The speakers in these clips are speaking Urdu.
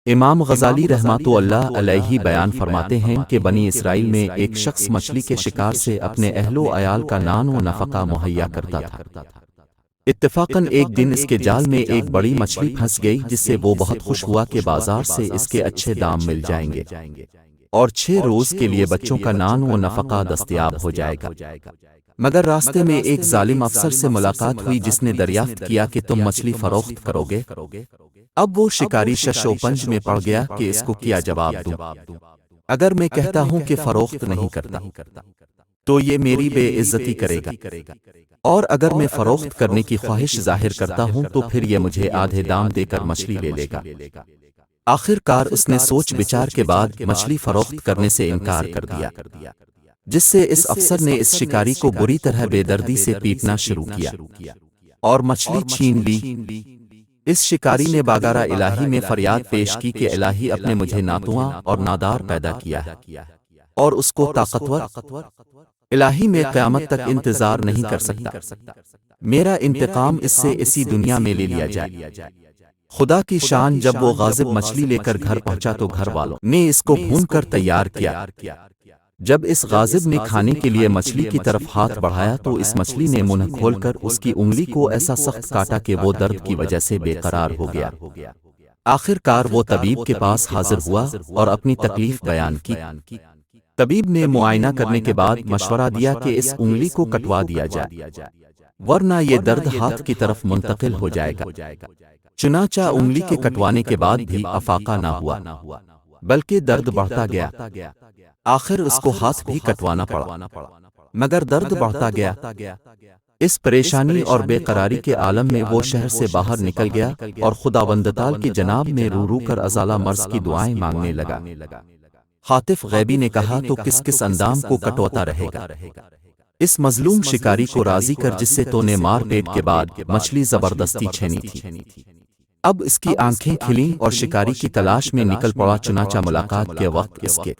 امام غزالی رحمۃ اللہ علیہ بیان فرماتے ہیں کہ بنی اسرائیل میں ایک شخص مچھلی کے شکار سے اپنے اہل و عیال کا نان و نفقہ مہیا کرتا تھا۔ اتفاقاً ایک دن اس کے جال میں ایک بڑی مچھلی پھنس گئی، جس سے وہ بہت خوش ہوا کہ بازار سے اس کے اچھے دام مل جائیں گے اور 6 روز کے لیے بچوں کا نان و نفقہ دستیاب ہو جائے گا۔ مگر راستے میں ایک ظالم افسر سے ملاقات ہوئی جس نے دریافت کیا کہ تم مچھلی فروخت کرو گے۔ اب وہ شکاری شش و پنج میں پڑ گیا کہ اس کو کیا جواب دوں۔ اگر میں کہتا ہوں کہ فروخت نہیں کرتا تو یہ میری بے عزتی کرے گا، اور اگر میں فروخت کرنے کی خواہش ظاہر کرتا ہوں تو پھر یہ مجھے آدھے دام دے کر مچھلی لے لے گا۔ آخر کار اس نے سوچ بچار کے بعد مچھلی فروخت کرنے سے انکار کر دیا، جس سے اس افسر نے اس شکاری کو بری طرح بے دردی سے پیٹنا شروع کیا اور مچھلی چھین لی۔ اس شکاری نے بارگاہ الہی میں فریاد پیش کی کہ الہی اپنے مجھے ناتواں اور نادار پیدا کیا ہے اور اس کو طاقتور۔ الہی میں قیامت تک انتظار نہیں کر سکتا، میرا انتقام اس سے اسی دنیا میں لے لیا جائے۔ خدا کی شان، جب وہ غاضب مچھلی لے کر گھر پہنچا تو گھر والوں نے اس کو بھون کر تیار کیا۔ جب اس غاضب نے کھانے کے لیے مچھلی کی طرف ہاتھ بڑھایا تو اس مچھلی نے منہ کھول کر اس کی انگلی کو ایسا سخت کاٹا کہ وہ درد کی وجہ سے بے قرار ہو گیا۔ آخر کار وہ طبیب کے پاس حاضر ہوا اور اپنی تکلیف بیان کی۔ طبیب نے معائنہ کرنے کے بعد مشورہ دیا کہ اس انگلی کو کٹوا دیا جائے، ورنہ یہ درد ہاتھ کی طرف منتقل ہو جائے گا۔ چنانچہ انگلی کے کٹوانے کے بعد بھی افاقہ نہ ہوا، بلکہ درد بڑھتا گیا۔ آخر اس کو ہاتھ بھی کٹوانا پڑا، مگر درد بڑھتا گیا۔ اس پریشانی اور بے قراری کے عالم میں وہ شہر سے باہر نکل گیا اور خداوند تعالی کی جناب میں رو رو کر ازالہ مرض کی دعائیں مانگنے لگا۔ حاطف غیبی نے کہا تو کس کس اندام کو کٹواتا رہے گا؟ اس مظلوم شکاری کو راضی کر جس سے تو نے مار پیٹ کے بعد مچھلی زبردستی چھینی تھی۔ اب اس کی آنکھیں کھلیں اور شکاری کی تلاش میں نکل پڑا۔ چنانچہ ملاقات کے وقت اس کے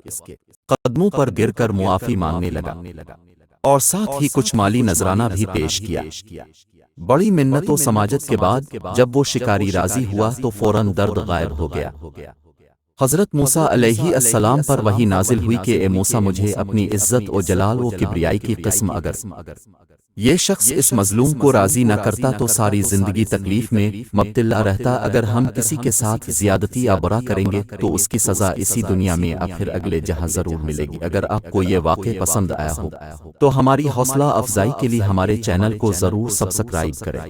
قدموں پر گر کر معافی مانگنے لگا اور ساتھ ہی کچھ مالی نذرانہ بھی پیش کیا۔ بڑی منت و سماجت کے بعد جب وہ شکاری راضی ہوا تو فوراً درد غائب ہو گیا۔ حضرت موسیٰ علیہ السلام پر وحی نازل ہوئی کہ اے موسیٰ، مجھے اپنی عزت و جلال و کبریائی کی قسم اگر یہ شخص اس مظلوم کو راضی نہ کرتا تو ساری زندگی تکلیف میں مبتلا رہتا۔ اگر ہم کسی کے ساتھ زیادتی یا برا کریں گے تو اس کی سزا اسی دنیا میں اور پھر اگلے جہاں ضرور ملے گی۔ اگر آپ کو یہ واقعہ پسند آیا ہو تو ہماری حوصلہ افزائی کے لیے ہمارے چینل کو ضرور سبسکرائب کریں۔